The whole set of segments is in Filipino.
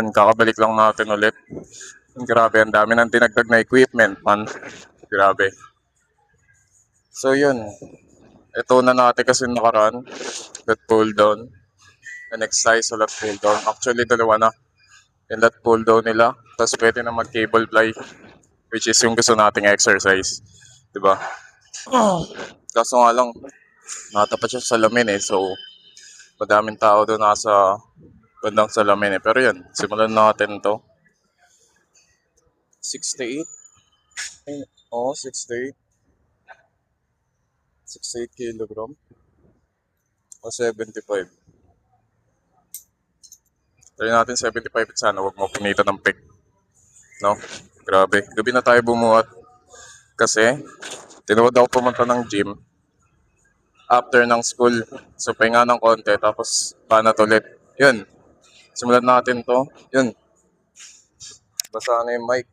yun, kakabalik lang natin ulit. Grabe, ang dami ng dinagdag na equipment, man. Grabe. So yun, ito na natin kasi nakaraan. Lat pull down. And exercise sa lat pull down. Actually, dalawa na. Yung lat pull down nila. Tapos pwede na mag-cable fly. Which is yung gusto nating exercise. Diba? Kaso nga lang, nakatapat siya sa salamin eh. So, madaming tao doon nasa bandang salamin eh. Pero yun, simulan natin to. 68? Oo, 68. 68 kilogram. O 75. Try natin 75 at sana huwag mo punitan ng peg. No? Grabe. Gabi na tayo bumuhat. Kasi, tinuwad ako pumunta ng gym after ng school. So, pahinga ng konti. Tapos, banat ulit. Yun. Simulan natin to. Yun. Basa na yung mic.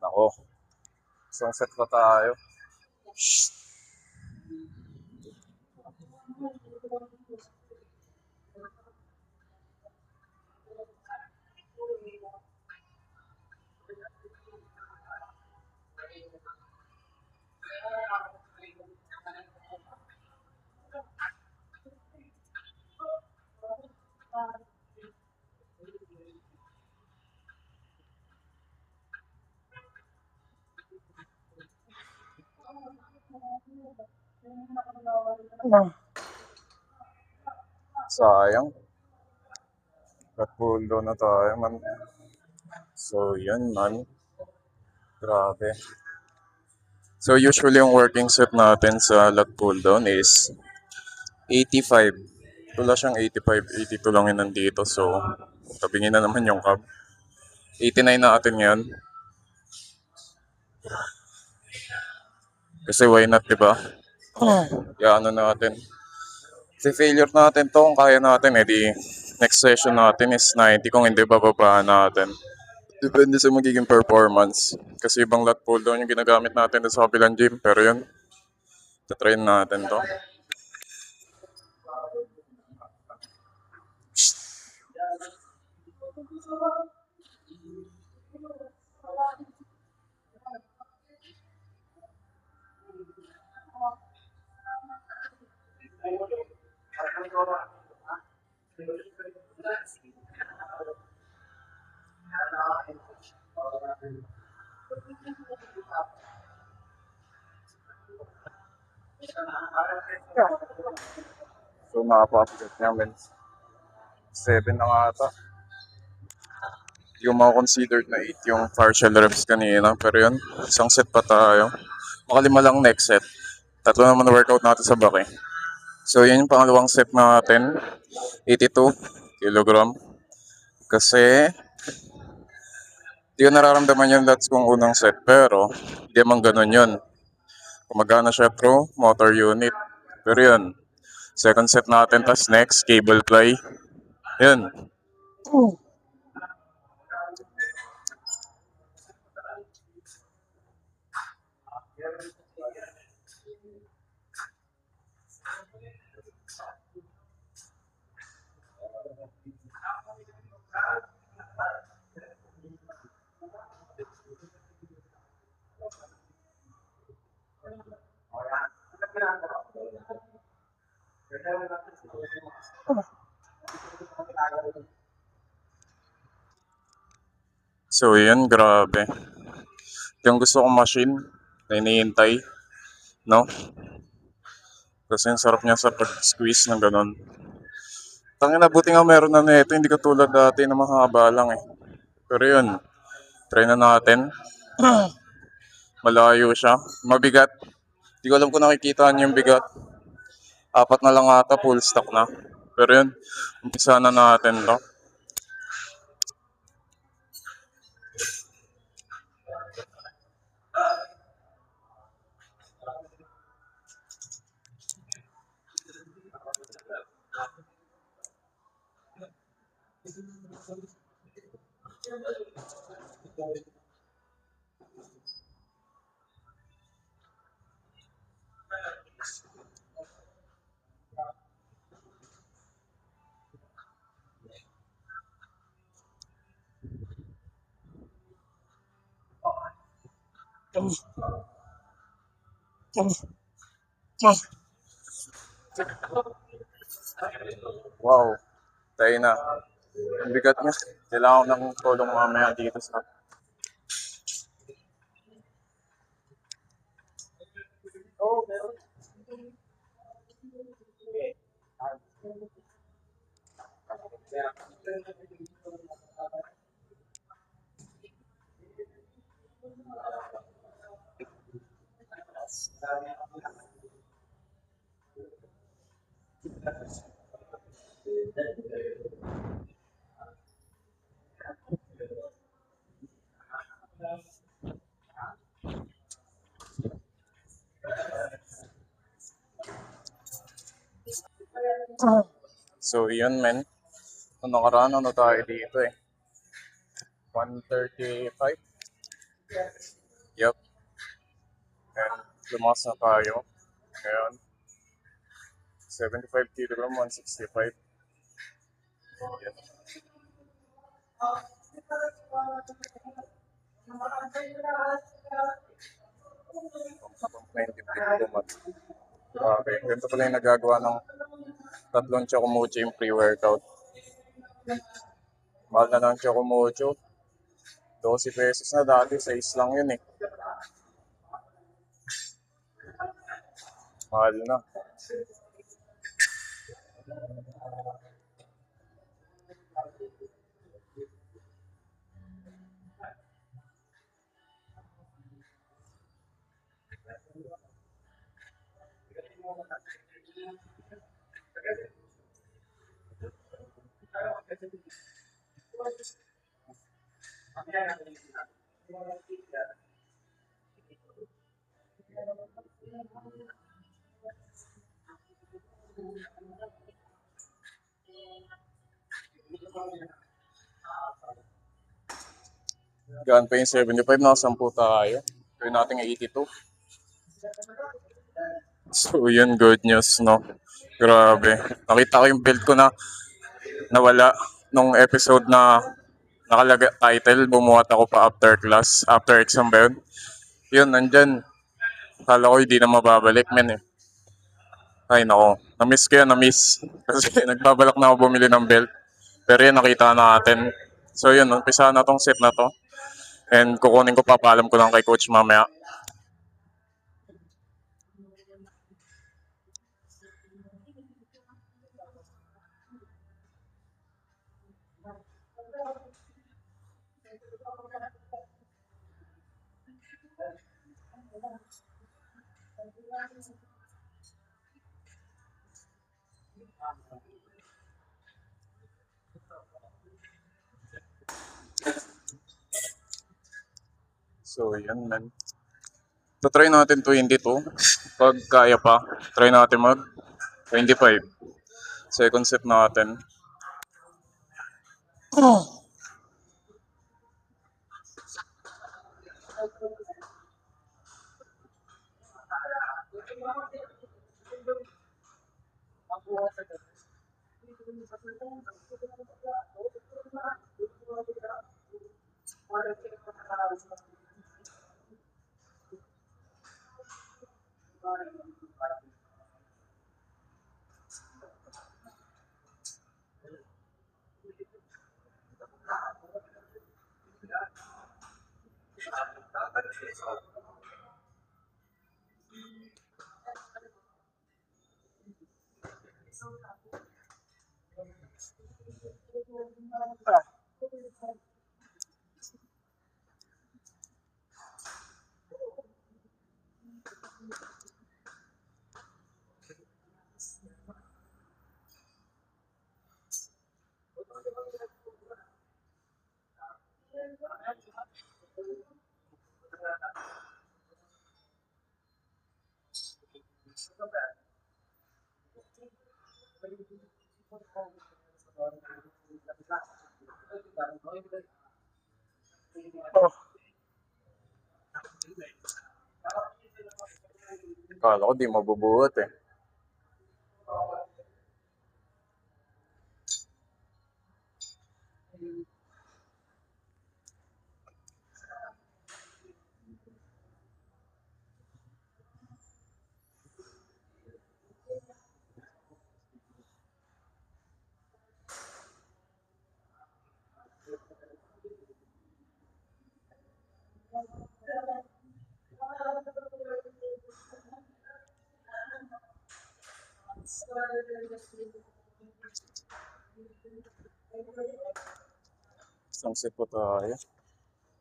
Nako. Isang set pa tayo. Sayang. Katpulo na tayo, man. So, yan, man. Grabe. So, usually yung working set natin sa lat pull down is 85. Wala siyang 85. 82 lang yun nandito. So, tabingin na naman yung cab. 89 na atin ngayon. Kasi why not, diba? Kaya ano natin. Si failure natin to, kung kaya natin, di next session natin is 90 kung hindi bababaan natin. Depende sa magiging performance. Kasi ibang lat pull down yung ginagamit natin sa kabilang gym. Pero yun, tatrain natin to. So, nakapasikat niya, men. 7 na nga ata. Yung mga considered na 8 yung partial reps kanina. Pero yun, isang set pa tayo. Makalima lang next set. Tatlo naman na workout natin sa back eh. So, yun yung pangalawang set natin. 82 kilogram. Kasi, di ko nararamdaman yung lats kong unang set. Pero, hindi naman ganun yun. Kumagana siya through motor unit. Pero yun, second set natin, tas next, cable fly. Yun. So yun, grabe. Yung gusto kong machine na iniintay, no? Kasi ang sarap niya sa pag-squeeze ng ganun. Tangina, buti nga meron na nito, hindi katulad dati na mahaba lang eh. Pero yun, try na natin. Malayo siya, mabigat. Hindi ko alam kung nakikita niyo yung bigat. Apat na lang ata, full stock na. Pero yun, umpisa na natin to. Wow, tayo na. Ang bigat niya. Kailangan ko ng tulong mamaya dito sa... So, yun men. Nung nakaraan, ano tayo dito eh. 135. Yup. And lumakas na tayo. Ngayon, 75 kilogram, 165. Yan. 90 kilogram. Okay, ganito pala yung nagagawa ng tatlong Chocomocho yung pre-workout. Mahal na ng Chocomocho. 12 pesos na dati, 6 lang yun eh. Mahal na. Gaan pa yung 75, nakasampu tayo. Gawin natin 82. So yun, good news, no? Grabe. Nakita ko yung build ko na nawala nung episode na nakalaga title, bumuhat ako pa after class, after exam ba yun? Yun, nandyan. Kala ko hindi na mababalik, men eh. Ay nako, na-miss ko yun, na-miss. Kasi nagbabalak na ako bumili ng belt. Pero yun, nakita natin. So yun, umpisa na tong set na to. And kukunin ko, papaalam ko lang kay coach mamaya. So yun, man. So try natin 22. Pag kaya pa, try natin mag 25. Second set natin. Oh, kala ko di mabubuhat eh. Isang sip po tayo.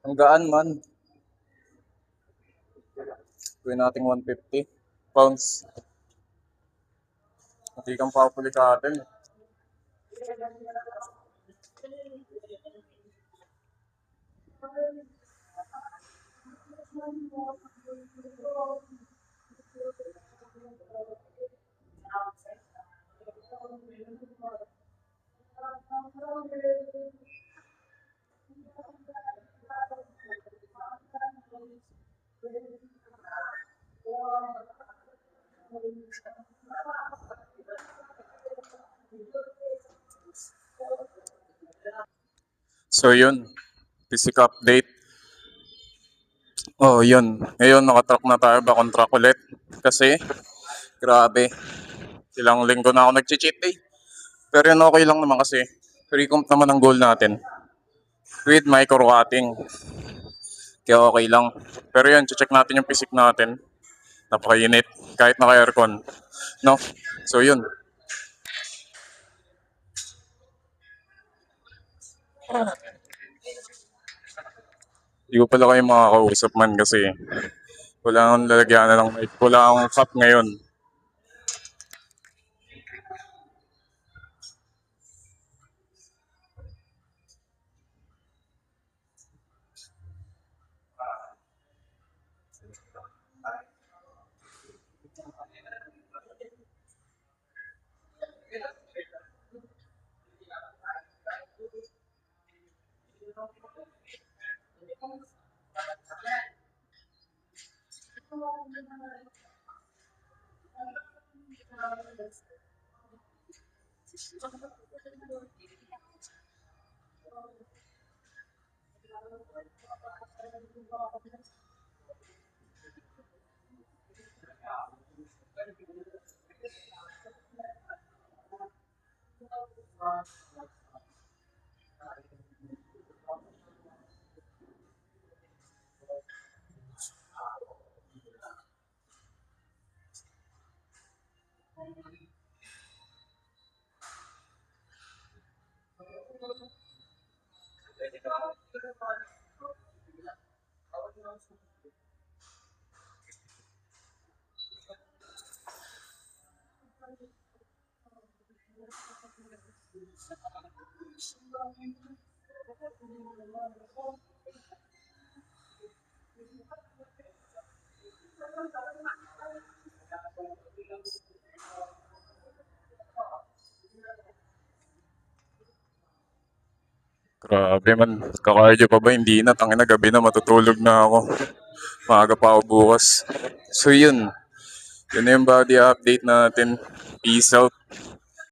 Ang gaan man. Gawin natin 150 pounds. Hindi kang papulikatin. So yun, physic update. Oh, yun. Ngayon nakatrack na tayo ba contract ulit. Kasi, grabe. Ilang linggo na ako nag-cheat day. Pero yun okay lang naman kasi recomp naman ang goal natin with micro cutting. Kaya okay lang. Pero yun, check natin yung physic natin. Napaka-init. Kahit naka-aircon. No? So yun. Hindi ko pala kayo makakausap man kasi wala akong lalagyan na ng mic. Wala akong cup ngayon. Grabe man. Kakardio pa ba? Hindi na. Tangina gabi na. Matutulog na ako. Maaga pa ako bukas. So yun. Yun na yung body update natin. Peace out.